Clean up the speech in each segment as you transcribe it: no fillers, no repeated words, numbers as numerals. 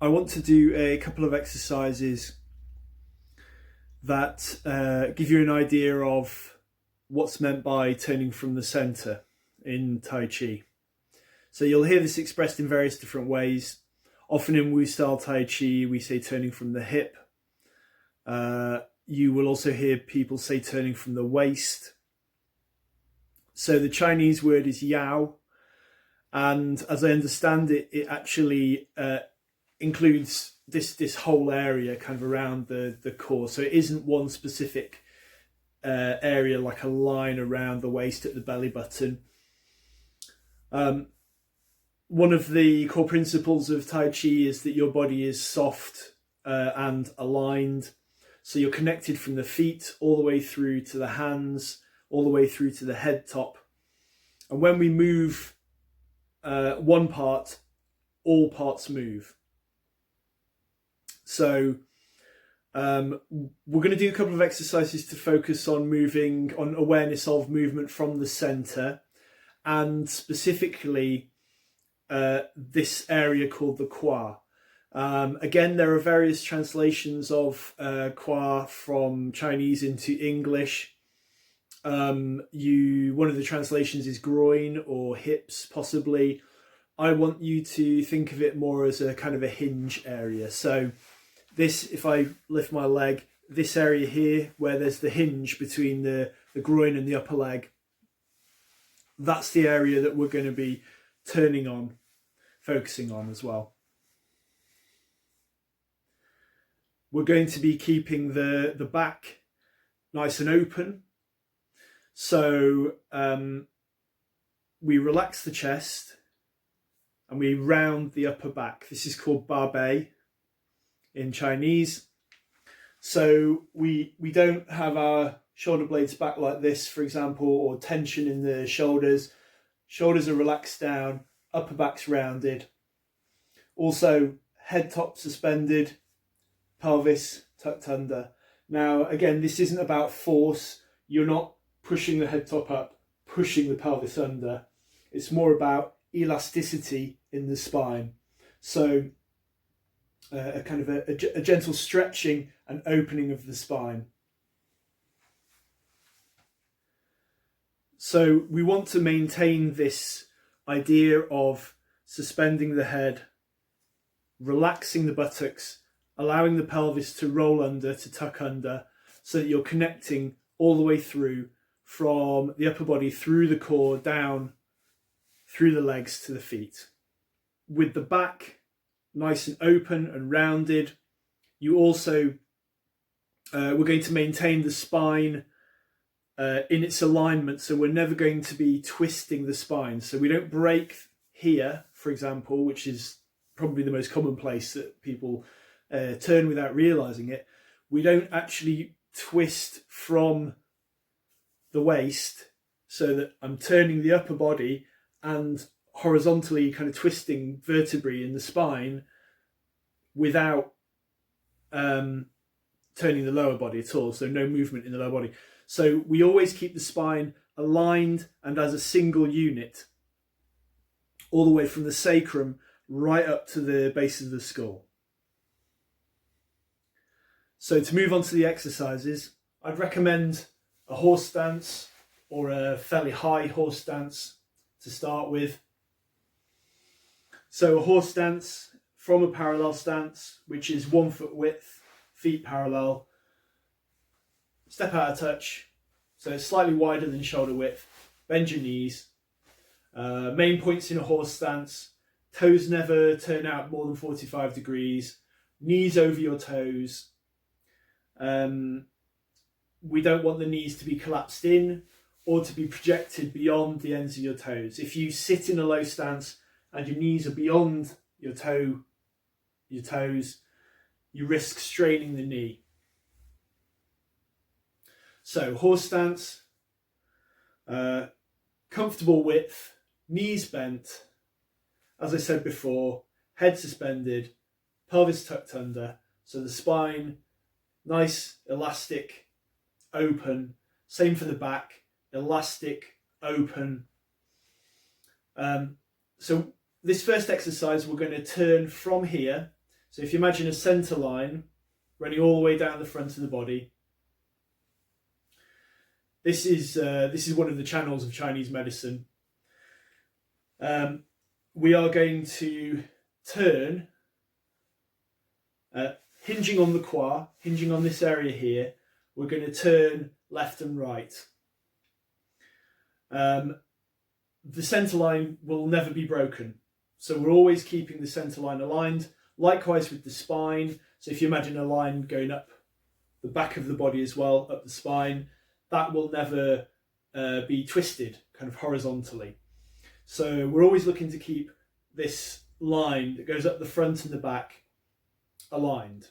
I want to do a couple of exercises that give you an idea of what's meant by turning from the center in Tai Chi. So you'll hear this expressed in various different ways. Often in Wu style Tai Chi, we say turning from the hip. You will also hear people say turning from the waist. So the Chinese word is yao, and as I understand it, it actually includes this whole area kind of around the core. So it isn't one specific area like a line around the waist at the belly button. One of the core principles of Tai Chi is that your body is soft and aligned. So you're connected from the feet all the way through to the hands, all the way through to the head top. And when we move one part, all parts move. So we're going to do a couple of exercises to focus on on awareness of movement from the center, and specifically this area called the Kwa. Again, there are various translations of Kwa from Chinese into English. One of the translations is groin or hips, possibly. I want you to think of it more as a kind of a hinge area. So this, if I lift my leg, this area here where there's the hinge between the groin and the upper leg, that's the area that we're going to be turning on, focusing on as well. We're going to be keeping the back nice and open. So we relax the chest and we round the upper back. This is called ba bei in Chinese. So we don't have our shoulder blades back like this, for example, or tension in the shoulders. Shoulders are relaxed down, upper back's rounded. Also, head top suspended, pelvis tucked under. Now, again, this isn't about force. You're not pushing the head top up, pushing the pelvis under. It's more about elasticity in the spine. So a kind of a gentle stretching and opening of the spine. So we want to maintain this idea of suspending the head, relaxing the buttocks, allowing the pelvis to roll under, to tuck under, so that you're connecting all the way through from the upper body, through the core, down, through the legs to the feet. With the back nice and open and rounded, you also, we're going to maintain the spine in its alignment, so we're never going to be twisting the spine. So we don't break here, for example, which is probably the most common place that people turn without realizing it. We don't actually twist from the waist, so that I'm turning the upper body and horizontally kind of twisting vertebrae in the spine without turning the lower body at all. So no movement in the lower body. So we always keep the spine aligned and as a single unit, all the way from the sacrum right up to the base of the skull. So to move on to the exercises, I'd recommend a horse stance or a fairly high horse stance to start with. So a horse stance from a parallel stance, which is 1 foot width, feet parallel, step out of touch, so it's slightly wider than shoulder width, bend your knees. Main points in a horse stance: toes never turn out more than 45 degrees, knees over your toes. We don't want the knees to be collapsed in or to be projected beyond the ends of your toes. If you sit in a low stance and your knees are beyond your toes, you risk straining the knee. So horse stance, comfortable width, knees bent, as I said before, head suspended, pelvis tucked under, so the spine nice, elastic, open. Same for the back, elastic, open. So this first exercise, we're going to turn from here. So if you imagine a centre line running all the way down the front of the body, this is one of the channels of Chinese medicine. We are going to turn, hinging on the qua, hinging on this area here. We're going to turn left and right. The centre line will never be broken, so we're always keeping the centre line aligned. Likewise with the spine. So if you imagine a line going up the back of the body as well, up the spine, that will never be twisted kind of horizontally. So we're always looking to keep this line that goes up the front and the back aligned.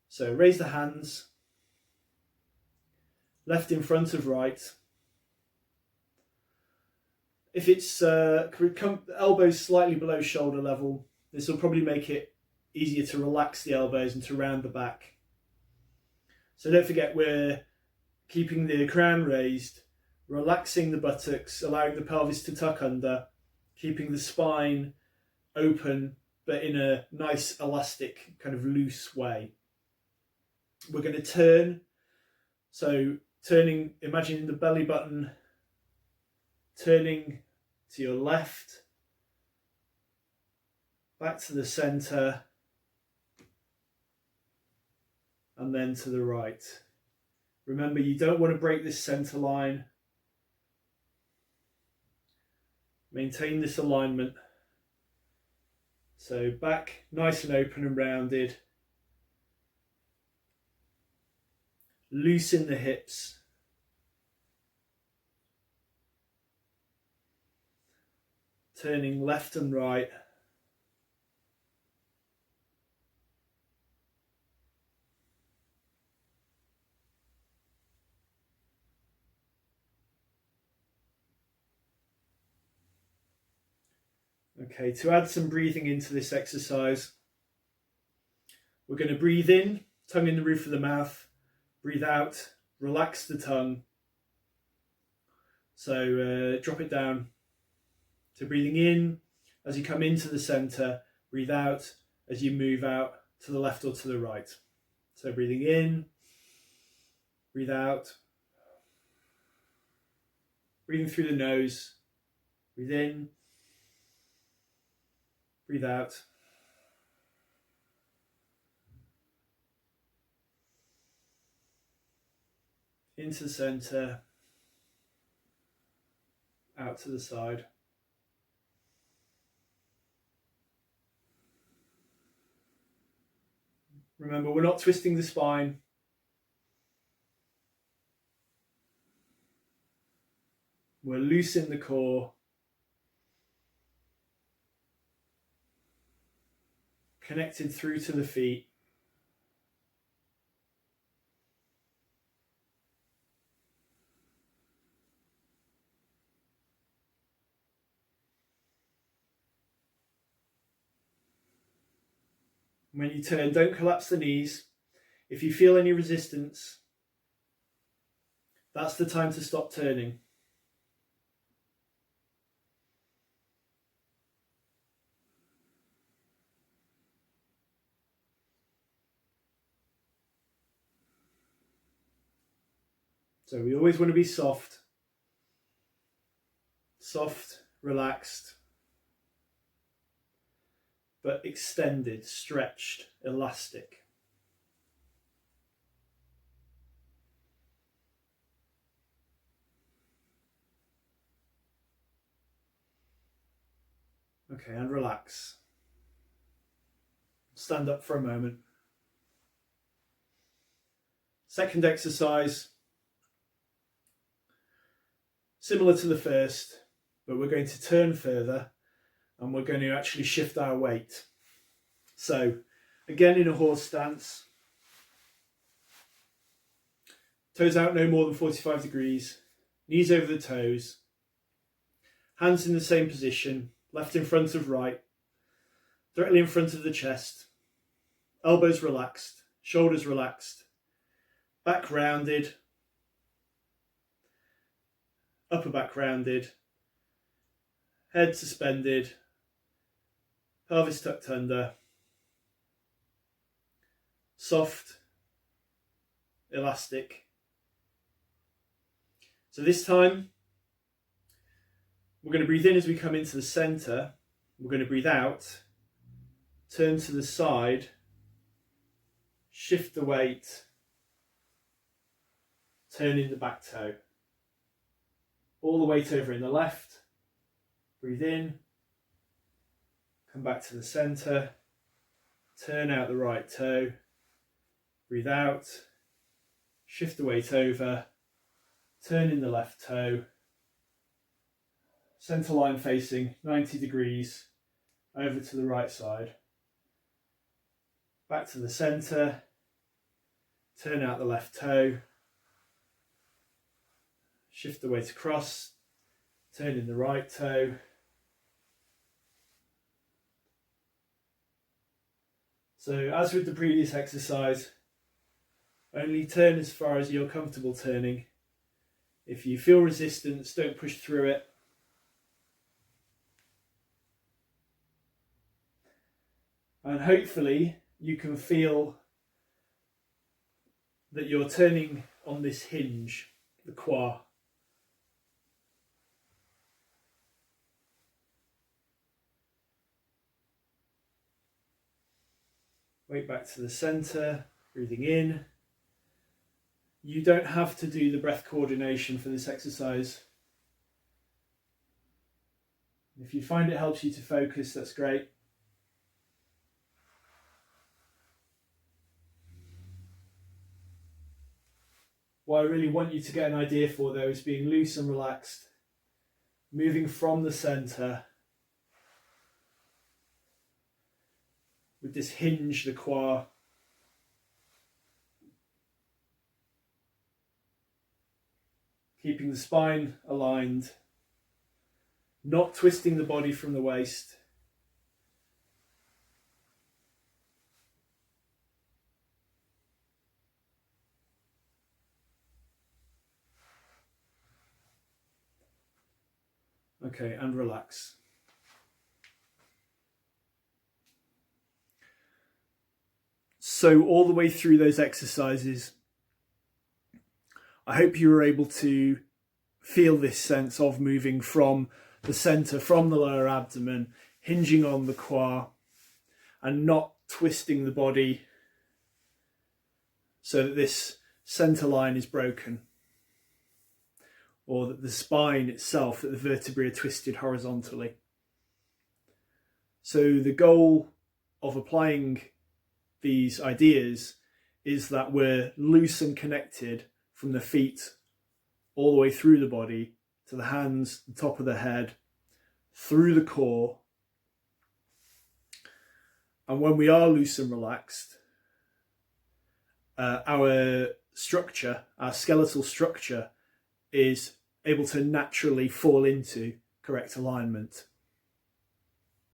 So raise the hands, left in front of right. If it's elbows slightly below shoulder level, this will probably make it easier to relax the elbows and to round the back. So don't forget, we're keeping the crown raised, relaxing the buttocks, allowing the pelvis to tuck under, keeping the spine open, but in a nice, elastic, kind of loose way. We're going to turn. So turning, imagining the belly button turning to your left, back to the centre, and then to the right. Remember, you don't want to break this centre line. Maintain this alignment. So back nice and open and rounded. Loosen the hips. Turning left and right. Okay, to add some breathing into this exercise, we're going to breathe in, tongue in the roof of the mouth, breathe out, relax the tongue. So drop it down. So breathing in as you come into the centre, breathe out as you move out to the left or to the right. So breathing in, breathe out, breathing through the nose, breathe in, breathe out. Into the centre, out to the side. Remember, we're not twisting the spine. We're loosing the core. Connected through to the feet. When you turn, don't collapse the knees. If you feel any resistance, that's the time to stop turning. So we always want to be soft, relaxed, but extended, stretched, elastic. Okay, and relax. Stand up for a moment. Second exercise, similar to the first, but we're going to turn further and we're going to actually shift our weight. So, again in a horse stance, toes out no more than 45 degrees, knees over the toes, hands in the same position, left in front of right, directly in front of the chest, elbows relaxed, shoulders relaxed, back rounded, upper back rounded, head suspended, pelvis tucked under, soft, elastic. So this time, we're going to breathe in as we come into the center. We're going to breathe out, turn to the side, shift the weight, turn in the back toe. All the weight over in the left. Breathe in, come back to the center, turn out the right toe, breathe out, shift the weight over, turn in the left toe, center line facing 90 degrees over to the right side, back to the center, turn out the left toe, shift the weight across, turn in the right toe, so as with the previous exercise, only turn as far as you're comfortable turning. If you feel resistance, don't push through it. And hopefully you can feel that you're turning on this hinge, the quad. Weight back to the center, breathing in. You don't have to do the breath coordination for this exercise. If you find it helps you to focus, that's great. What I really want you to get an idea for though is being loose and relaxed, moving from the center with this hinge, the quad. Keeping the spine aligned, not twisting the body from the waist. Okay, and relax. So all the way through those exercises, I hope you were able to feel this sense of moving from the center, from the lower abdomen, hinging on the quad, and not twisting the body so that this center line is broken, or that the spine itself, that the vertebrae are twisted horizontally. So the goal of applying these ideas is that we're loose and connected from the feet all the way through the body to the hands, the top of the head, through the core. And when we are loose and relaxed, our structure, our skeletal structure, is able to naturally fall into correct alignment.